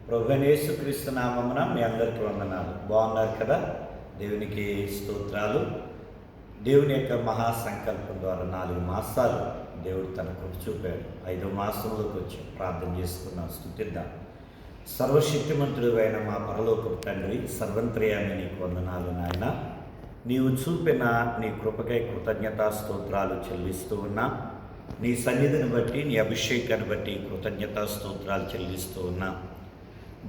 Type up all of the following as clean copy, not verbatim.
ప్రభువైన యేసుక్రీస్తు నామమున మీ అందరికీ వందనాలు. బాగున్నారు కదా? దేవునికి స్తోత్రాలు. దేవుని యొక్క మహాసంకల్పం ద్వారా 4 మాసాలు దేవుడు తన కృప చూపాడు. 5వ మాసంలోకి వచ్చి ప్రార్థన చేసుకున్నాం, స్తుతిద్దాం. సర్వశక్తిమంతుడు అయిన మా పరలోకపు తండ్రి, సర్వంత్రయామి నీకు వందనాలు నాయన. నీవు చూపిన నీ కృపకై కృతజ్ఞతా స్తోత్రాలు చెల్లిస్తూ ఉన్నా. నీ సన్నిధిని బట్టి, నీ అభిషేకాన్ని బట్టి కృతజ్ఞతా స్తోత్రాలు చెల్లిస్తూ ఉన్నా.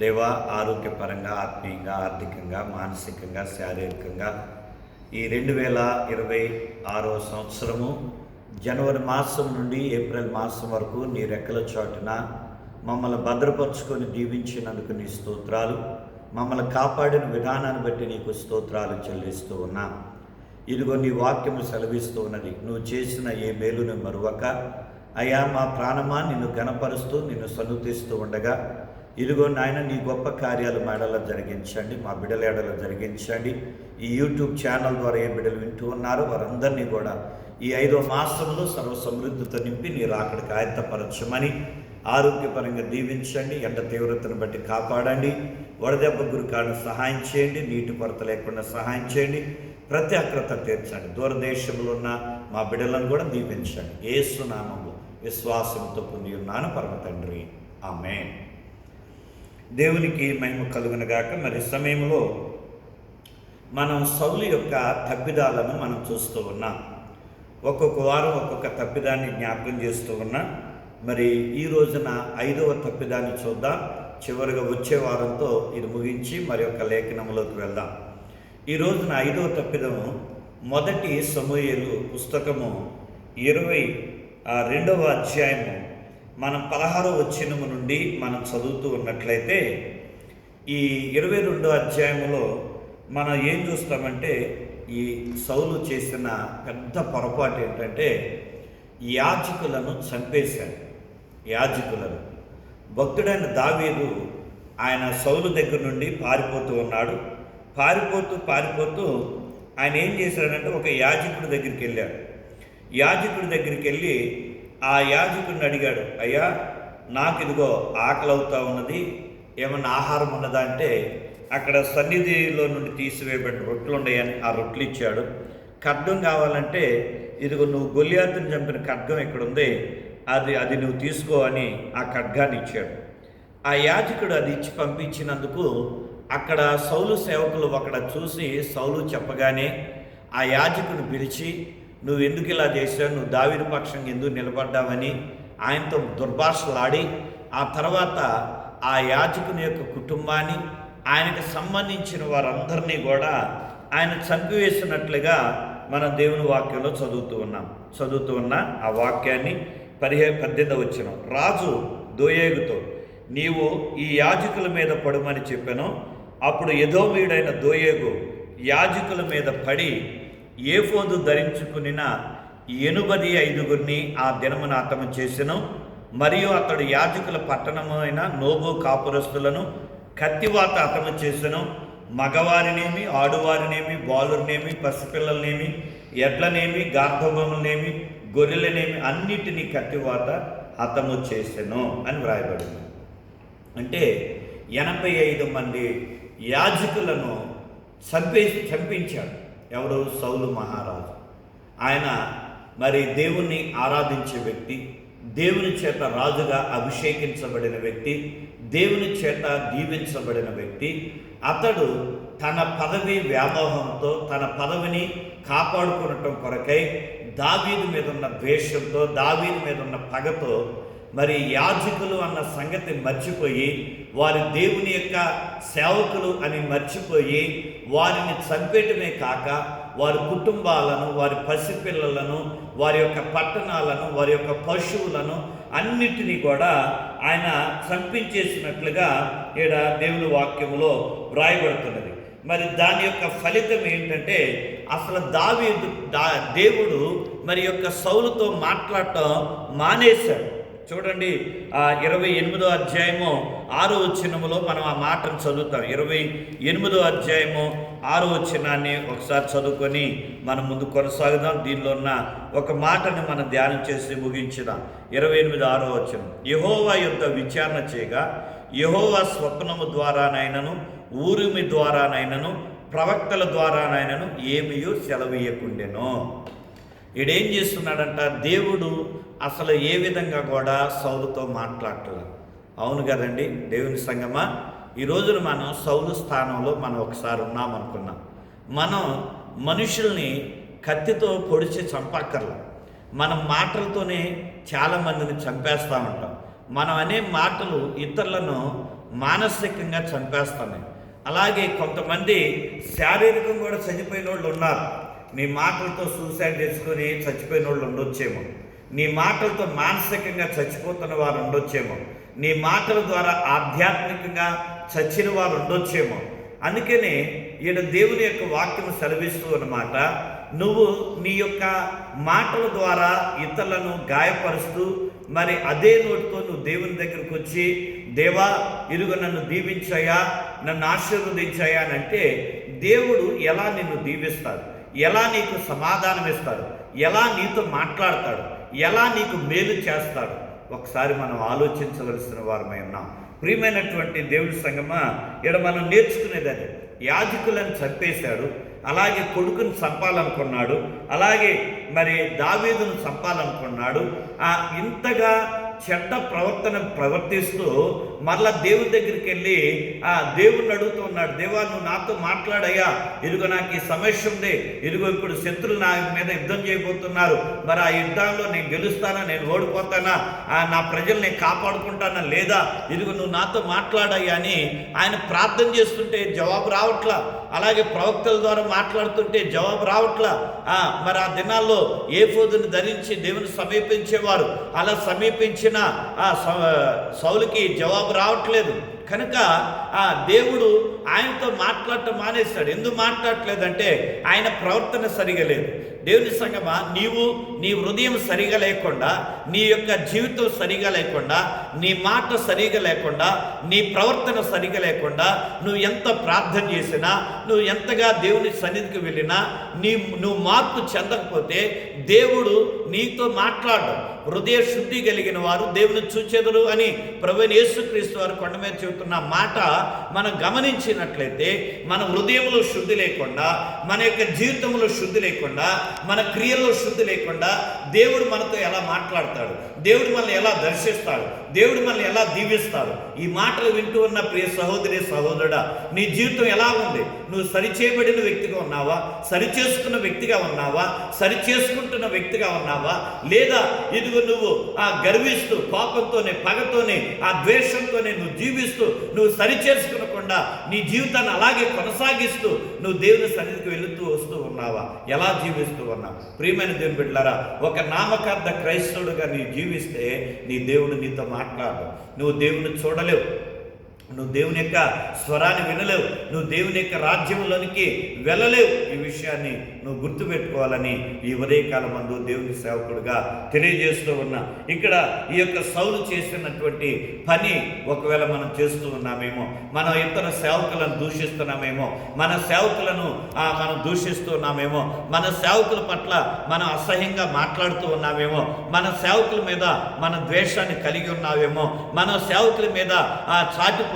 దేవా, ఆరోగ్యపరంగా, ఆత్మీయంగా, ఆర్థికంగా, మానసికంగా, శారీరకంగా ఈ 2026 సంవత్సరము జనవరి మాసం నుండి ఏప్రిల్ మాసం వరకు నీ రెక్కల చాటున మమ్మల్ని భద్రపరుచుకొని దీవించినందుకు నీ స్తోత్రాలు. మమ్మల్ని కాపాడిన విధానాన్ని బట్టి నీకు స్తోత్రాలు చెల్లిస్తూ ఉన్నా. ఇదిగో నీ వాక్యము సెలవిస్తూ ఉన్నది, నువ్వు చేసిన ఏ మేలును మరువక అయ్యా మా ప్రాణమా నిన్ను ఘనపరుస్తూ నిన్ను సన్నుతిస్తూ ఉండగా, ఇదిగో నాయన నీ గొప్ప కార్యాలు మా ఎడలో జరిగించండి, మా బిడ్డల ఎడలో జరిగించండి. ఈ యూట్యూబ్ ఛానల్ ద్వారా ఏ బిడ్డలు వింటూ ఉన్నారో వారందరినీ కూడా ఈ 5వ మాసంలో సర్వ సమృద్ధితో నింపి నీ రాకడికి ఆయత్తపరచమని ఆరోగ్యపరంగా దీవించండి. ఎండ తీవ్రతను బట్టి కాపాడండి. వడదెబ్బ గురికాలను సహాయం చేయండి. నీటి కొరత లేకుండా సహాయం చేయండి. ప్రతి అక్రత తీర్చండి. దూరదేశంలో ఉన్న మా బిడ్డలను కూడా దీవించండి. యేసు నామములో విశ్వాసంతో పొంది ఉన్నాను పరమ తండ్రి, ఆమేన్. దేవునికి మహిమ కలుగునగాక. మరి సమయంలో మనం సౌలు యొక్క తప్పిదాలను మనం చూస్తూ ఉన్నాం. ఒక్కొక్క వారం ఒక్కొక్క తప్పిదాన్ని జ్ఞాపకం చేస్తూ ఉన్నా. మరి ఈ రోజున 5వ తప్పిదాన్ని చూద్దాం. చివరిగా వచ్చే వారంతో ఇది ముగించి మరి యొక్క లేఖనంలోకి వెళ్దాం. ఈ రోజున 5వ తప్పిదము మొదటి సమూయేలు పుస్తకము 22వ అధ్యాయము మనం 16వ వచనము నుండి మనం చదువుతూ ఉన్నట్లయితే, ఈ 22వ అధ్యాయంలో మనం ఏం చూస్తామంటే, ఈ సౌలు చేసిన పెద్ద పొరపాటు ఏంటంటే యాజకులను చంపేశాడు. యాజకులను భక్తుడైన దావీదు ఆయన సౌలు దగ్గర నుండి పారిపోతూ ఉన్నాడు. పారిపోతూ ఆయన ఏం చేశాడంటే ఒక యాజకుడి దగ్గరికి వెళ్ళాడు. యాజకుడి దగ్గరికి వెళ్ళి ఆ యాజకుడిని అడిగాడు, అయ్యా నాకు ఇదిగో ఆకలి అవుతా ఉన్నది, ఏమన్నా ఆహారం ఉన్నదా అంటే, అక్కడ సన్నిధిలో నుండి తీసివేయబడిన రొట్టెలు ఉన్నాయని ఆ రొట్టెలు ఇచ్చాడు. ఖడ్గం కావాలంటే ఇదిగో నువ్వు గొల్లియాతుని చంపిన ఖడ్గం ఇక్కడ ఉంది, అది నువ్వు తీసుకో అని ఆ ఖడ్గాన్ని ఇచ్చాడు. ఆ యాజకుడు అది ఇచ్చి పంపించినందుకు అక్కడ సౌలు సేవకులు అక్కడ చూసి సౌలు చెప్పగానే ఆ యాజకుని పిలిచి, నువ్వు ఎందుకు ఇలా చేశావు, నువ్వు దావీదు పక్షంగా ఎందుకు నిలబడ్డావని ఆయనతో దుర్భాషలాడి, ఆ తర్వాత ఆ యాజకుని యొక్క కుటుంబాన్ని, ఆయనకు సంబంధించిన వారందరినీ కూడా ఆయన చంపివేసినట్లుగా మన దేవుని వాక్యంలో చదువుతూ ఉన్న ఆ వాక్యాన్ని 18వ వచనం. రాజు దోయేగుతో, నీవు ఈ యాజకుల మీద పడుమని చెప్పాను. అప్పుడు ఎదోమీయుడైన దోయేగు యాజకుల మీద పడి ఏఫోదు ధరించుకునిన 85 ఆ దినమున హతము చేసెను. మరియు అతడు యాజకుల పట్టణమైన నోబు కాపురస్తులను కత్తివాత హతము చేసెను. మగవారినేమి, ఆడువారినేమి, బాలురనేమి, పసిపిల్లలనేమి, ఎడ్లనేమి, గార్ధబొమ్మలనేమి, గొర్రెలనేమి అన్నిటినీ కత్తివాత హతము చేసెను అని వ్రాయబడింది. అంటే 85 మంది యాజకులను చంపించాడు. ఎవరు? సౌలు మహారాజు. ఆయన మరి దేవుణ్ణి ఆరాధించే వ్యక్తి, దేవుని చేత రాజుగా అభిషేకించబడిన వ్యక్తి, దేవుని చేత దీవించబడిన వ్యక్తి. అతడు తన పదవి వ్యామోహంతో, తన పదవిని కాపాడుకునటం కొరకై దావీదు మీద ఉన్న ద్వేషంతో, దావీదు మీద ఉన్న పగతో మరి యాజకులు అన్న సంగతి మర్చిపోయి, వారి దేవుని యొక్క సేవకులు అని మర్చిపోయి వారిని చంపేయటమే కాక వారి కుటుంబాలను, వారి పసిపిల్లలను, వారి యొక్క పట్టణాలను, వారి యొక్క పశువులను అన్నిటినీ కూడా ఆయన చంపించేసినట్లుగా ఈడ దేవుని వాక్యములో వ్రాయబడుతున్నది. మరి దాని యొక్క ఫలితం ఏంటంటే, అసలు దేవుడు మరి యొక్క సౌలుతో మాట్లాడటం మానేశాడు. చూడండి, 28వ అధ్యాయము 6వ వచనములో మనం ఆ మాటను చదువుతాం. 28వ అధ్యాయము 6వ వచనాన్ని ఒకసారి చదువుకొని మనం ముందు కొనసాగుదాం. దీనిలో ఉన్న ఒక మాటను మనం ధ్యానం చేసి ముగించుదాం. 28 6వ వచనం. యెహోవా యొద్ద విచారణ చేయగా యెహోవా స్వప్నము ద్వారానైనను ఊరిమి ద్వారానైనను ప్రవక్తల ద్వారానైనను ఏమీయూ సెలవీయకుండెను. ఈడేం చేస్తున్నాడంట, దేవుడు అసలు ఏ విధంగా కూడా సౌలుతో మాట్లాడలేదు. అవును కదండి దేవుని సంగమా, ఈ రోజున మనం సౌలు స్థానంలో మనం ఒకసారి ఉన్నామనుకున్నాం. మనం మనుషుల్ని కత్తితో పొడిచి చంపక్కర్లా, మన మాటలతోనే చాలామందిని చంపేస్తూ ఉంటాం. మనం అనే మాటలు ఇతరులను మానసికంగా చంపేస్తున్నాయి. అలాగే కొంతమంది శారీరకం కూడా చనిపోయిన వాళ్ళు ఉన్నారు. నీ మాటలతో సూసైడ్ చేసుకొని చచ్చిపోయిన వాళ్ళు ఉండొచ్చేమో, నీ మాటలతో మానసికంగా చచ్చిపోతున్న వారు ఉండొచ్చేమో, నీ మాటల ద్వారా ఆధ్యాత్మికంగా చచ్చిన వారు ఉండొచ్చేమో. అందుకనే ఈయన దేవుని యొక్క వాక్యం సెలవిస్తూ అన్నమాట, నువ్వు నీ యొక్క మాటల ద్వారా ఇతరులను గాయపరుస్తూ మరి అదే నోటితో నువ్వు దేవుని దగ్గరకు వచ్చి, దేవా ఇరుగు నన్ను దీవించాయా, నన్ను ఆశీర్వదించాయా అని అంటే దేవుడు ఎలా నిన్ను దీవిస్తాడు, ఎలా నీకు సమాధానం ఇస్తాడు, ఎలా నీతో మాట్లాడతాడు, ఎలా నీకు మేలు చేస్తాడు, ఒకసారి మనం ఆలోచించవలసిన వారమై ఉన్నాం. ప్రియమైనటువంటి దేవుడి సంగమా, ఇక్కడ మనం నేర్చుకునేదని, యాజకులను చంపేశాడు, అలాగే కొడుకుని చంపాలనుకున్నాడు, అలాగే మరి దావీదును చంపాలనుకున్నాడు. ఇంతగా చెడ్డ ప్రవర్తన ప్రవర్తిస్తూ మరలా దేవుని దగ్గరికి వెళ్ళి దేవుణ్ణి అడుగుతూ ఉన్నాడు, దేవా నువ్వు నాతో మాట్లాడయ్యా, ఇదిగో నాకు ఈ సమస్య ఉంది, ఇదిగో ఇప్పుడు శత్రులు నా మీద యుద్ధం చేయబోతున్నారు, మరి ఆ యుద్ధంలో నేను గెలుస్తానా, నేను ఓడిపోతానా, నా ప్రజల్ని నేను కాపాడుకుంటానా లేదా, ఇదిగో నువ్వు నాతో మాట్లాడయ్యా అని ఆయన ప్రార్థన చేస్తుంటే జవాబు రావట్లా. అలాగే ప్రవక్తల ద్వారా మాట్లాడుతుంటే జవాబు రావట్లా. మరి ఆ దినాల్లో ఏఫోదును ధరించి దేవుని సమీపించేవారు, అలా సమీపించిన సౌలుకి జవాబు రావట్లేదు. కనుక దేవుడు ఆయనతో మాట్లాడటం మానేశాడు. ఎందుకు మాట్లాడట్లేదంటే ఆయన ప్రవర్తన సరిగా లేదు. దేవుని సంగమా, నీవు నీ హృదయం సరిగా లేకుండా, నీ యొక్క జీవితం సరిగా లేకుండా, నీ మాట సరిగా లేకుండా, నీ ప్రవర్తన సరిగా లేకుండా, నువ్వు ఎంత ప్రార్థన చేసినా, నువ్వు ఎంతగా దేవుని సన్నిధికి వెళ్ళినా, నువ్వు మార్పు చెందకపోతే దేవుడు నీతో మాట్లాడడం. హృదయ శుద్ధి కలిగిన వారు దేవుని చూచెదరు అని ప్రభువైన యేసుక్రీస్తు వారు కొండ మీద చెబుతున్న మాట మనం గమనించినట్లయితే, మన హృదయంలో శుద్ధి లేకుండా, మన యొక్క జీవితంలో శుద్ధి లేకుండా, మన క్రియల్లో శుద్ధి లేకుండా దేవుడు మనతో ఎలా మాట్లాడతాడు, దేవుడు మనల్ని ఎలా దర్శిస్తాడు, దేవుడు మనల్ని ఎలా దీవిస్తాడు? ఈ మాటలు వింటూ ఉన్న ప్రియ సహోదరి సహోదరుడా, నీ జీవితం ఎలా ఉంది? నువ్వు సరిచేయబడిన వ్యక్తిగా ఉన్నావా, సరిచేసుకున్న వ్యక్తిగా ఉన్నావా, సరిచేసుకుంటున్న వ్యక్తిగా ఉన్నావా, లేదా ఇదిగో నువ్వు గర్విస్తూ కోపంతోనే, పగతోనే, ద్వేషంతోనే నువ్వు జీవిస్తూ, నువ్వు సరిచేసుకునకుండా నీ జీవితాన్ని అలాగే కొనసాగిస్తూ నువ్వు దేవుని సన్నిధికి వెళుతూ వస్తూ ఉన్నావా? ఎలా జీవిస్తూ ఉన్నావు? ప్రియమైన దేవుని బిడ్డలారా, ఒక నామకార్థ క్రైస్తవుడుగా నీ జీవిస్తే నీ దేవుడు నీతో మాట్లాడు. నువ్వు దేవుని చూడలేవు, నువ్వు దేవుని యొక్క స్వరాన్ని వినలేవు, నువ్వు దేవుని యొక్క రాజ్యంలోనికి వెళ్ళలేవు. ఈ విషయాన్ని నువ్వు గుర్తుపెట్టుకోవాలని ఈ ఉదయకాలం మందు దేవుని సేవకుడుగా తెలియజేస్తూ ఉన్నా. ఇక్కడ ఈ యొక్క సౌలు చేసినటువంటి పని ఒకవేళ మనం చేస్తూ ఉన్నామేమో, మనం ఇతర సేవకులను దూషిస్తున్నామేమో, మన సేవకులను మనం దూషిస్తూ ఉన్నామేమో, మన సేవకుల పట్ల మనం అసహ్యంగా మాట్లాడుతూ ఉన్నామేమో, మన సేవకుల మీద మన ద్వేషాన్ని కలిగి ఉన్నామేమో, మన సేవకుల మీద చాటి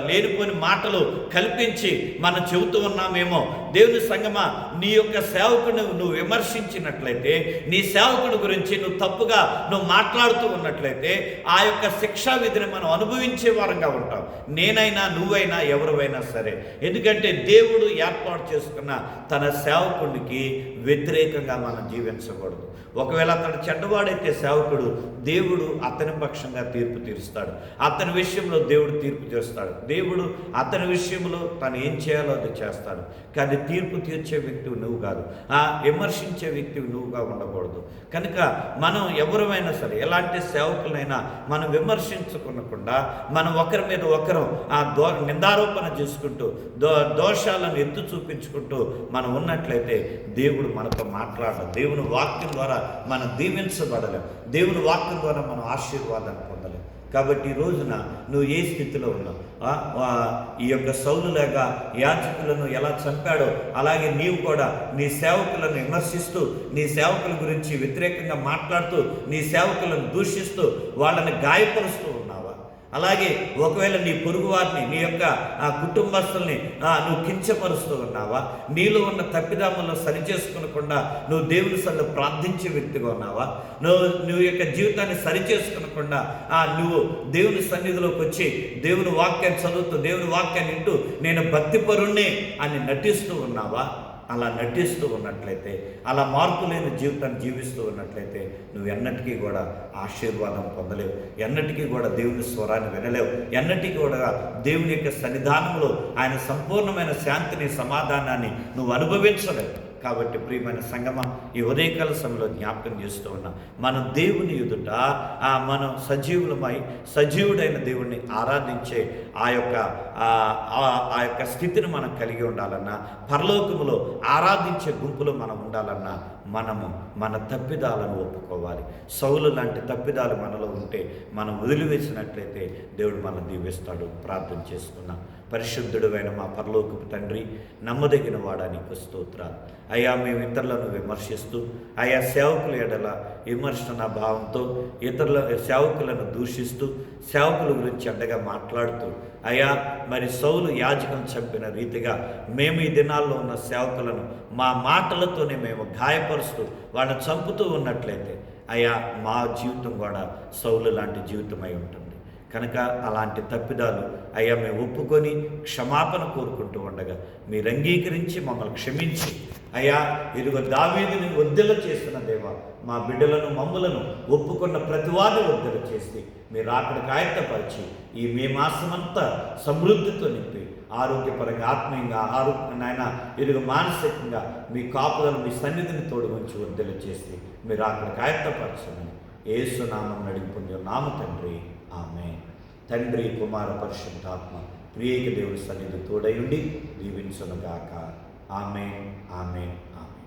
లేనిపోని మాటలు కల్పించి మనం చెబుతూ ఉన్నామేమో. దేవుని సంగమా, నీ యొక్క సేవకుని నువ్వు విమర్శించినట్లయితే, నీ సేవకుడి గురించి నువ్వు తప్పుగా నువ్వు మాట్లాడుతూ ఉన్నట్లయితే ఆ యొక్క శిక్షా విధిని మనం అనుభవించే వారంగా ఉంటాం. నేనైనా, నువ్వైనా, ఎవరైనా సరే. ఎందుకంటే దేవుడు ఏర్పాటు చేసుకున్న తన సేవకుడికి వ్యతిరేకంగా మనం జీవించకూడదు. ఒకవేళ అతడు చెడ్డవాడైతే సేవకుడు, దేవుడు అతని పక్షంగా తీర్పు తీరుస్తాడు. అతని విషయంలో దేవుడు తీర్పు చేస్తాడు. దేవుడు అతని విషయంలో తను ఏం చేయాలో అది చేస్తాడు. కానీ తీర్పు తీర్చే వ్యక్తివి నువ్వు కాదు, విమర్శించే వ్యక్తివి నువ్వుగా ఉండకూడదు. కనుక మనం ఎవరైనా సరే, ఎలాంటి సేవకులైనా మనం విమర్శించుకోకుండా, మనం ఒకరి మీద ఒకరు నిందారోపణ చేసుకుంటూ దోషాలను ఎత్తు చూపించుకుంటూ మనం ఉన్నట్లయితే దేవుడు మనతో మాట్లాడడం. దేవుని వాక్యం ద్వారా మనం దీవించబడలేం, దేవుని వాక్యం ద్వారా మనం ఆశీర్వాదాన్ని పొందలేం. కాబట్టి ఈ రోజున నువ్వు ఏ స్థితిలో ఉన్నావు? ఈ యొక్క సౌలులాగా యాజకులను ఎలా చంపాడో అలాగే నీవు కూడా నీ సేవకులను విమర్శిస్తూ, నీ సేవకుల గురించి వ్యతిరేకంగా మాట్లాడుతూ, నీ సేవకులను దూషిస్తూ, వాళ్ళని గాయపరుస్తూ ఉన్నావా? అలాగే ఒకవేళ నీ పొరుగు వారిని, నీ యొక్క కుటుంబస్తుల్ని నువ్వు కించపరుస్తూ ఉన్నావా? నీలో ఉన్న తప్పిదాములను సరిచేసుకునకుండా నువ్వు దేవుని సన్నిధిలో ప్రార్థించే వ్యక్తిగా ఉన్నావా? నువ్వు యొక్క జీవితాన్ని సరిచేసుకునకుండా నువ్వు దేవుని సన్నిధిలోకి వచ్చి దేవుని వాక్యాన్ని చదువుతూ దేవుని వాక్యాన్ని వింటూ నేను భక్తిపరుణ్ణి అని నటిస్తూ ఉన్నావా? అలా నటిస్తూ ఉన్నట్లయితే, అలా మార్పు లేని జీవితాన్ని జీవిస్తూ ఉన్నట్లయితే నువ్వు ఎన్నటికీ కూడా ఆశీర్వాదం పొందలేవు, ఎన్నటికీ కూడా దేవుని స్వరాన్ని వినలేవు, ఎన్నటికీ కూడా దేవుని యొక్క సన్నిధానంలో ఆయన సంపూర్ణమైన శాంతిని, సమాధానాన్ని నువ్వు అనుభవించలేవు. కాబట్టి ప్రియమైన సంగమా, ఈ ఉదయకాల సమయంలో జ్ఞాపకం చేస్తూ ఉన్నాం, మనం దేవుని ఎదుట మనం సజీవుడైన దేవుణ్ణి ఆరాధించే ఆ యొక్క స్థితిని మనం కలిగి ఉండాలన్నా, పరలోకములో ఆరాధించే గుంపులో మనం ఉండాలన్నా మనము మన తప్పిదాలను ఒప్పుకోవాలి. సౌలు లాంటి తప్పిదాలు మనలో ఉంటే మనం వదిలివేసినట్లయితే దేవుడు మనం దీవిస్తాడు. ప్రార్థన చేసుకున్నాం. పరిశుద్ధుడైన మా పరలోకపు తండ్రి, నమ్మదగిన వాడా నీకు స్తోత్రాలు. అయ్యా, మేము ఇతరులను విమర్శిస్తూ, అయ్యా సేవకుల ఎడల విమర్శన భావంతో ఇతరుల సేవకులను దూషిస్తూ, సేవకుల గురించి అడ్డగా మాట్లాడుతూ, అయ్యా మరి సౌలు యాజకులను చంపిన రీతిగా మేము ఈ దినాల్లో ఉన్న సేవకులను మా మాటలతోనే మేము గాయపరుస్తూ వాళ్ళని చంపుతూ ఉన్నట్లయితే అయ్యా మా జీవితం కూడా సౌలు లాంటి జీవితం అయి ఉంటుంది. కనుక అలాంటి తప్పిదాలు అయ్యా మేము ఒప్పుకొని క్షమాపణ కోరుకుంటూ ఉండగా మీరు అంగీకరించి మమ్మల్ని క్షమించి, అయ్యా ఇదిగో దావీదుని వద్దెల చేసిన దేవా, మా బిడ్డలను మమ్ములను ఒప్పుకున్న ప్రతివారిని వద్దెల చేసి మీరు అక్కడికి ఆయత్తపరిచి ఈ మే మాసమంతా సమృద్ధితో నింపి ఆరోగ్యపరంగా, ఆత్మీయంగా, నాయన ఇదిగో మానసికంగా మీ కాపుదలు, మీ సన్నిధిని తోడు ఉంచి వద్దెల చేసి మీరు అక్కడికి ఆయత్తపరచమని యేసు నామం అడిగి నామ తండ్రి, ఆమె. తండ్రి, కుమార, పరిశుద్ధాత్మ ప్రియక దేవుడి సన్నిధి తోడయుండి దీవించునుగాక. ఆమె ఆమె ఆమె.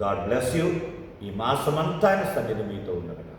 God bless you. ఈ మాసమంతా సన్నిధి మీతో ఉండగా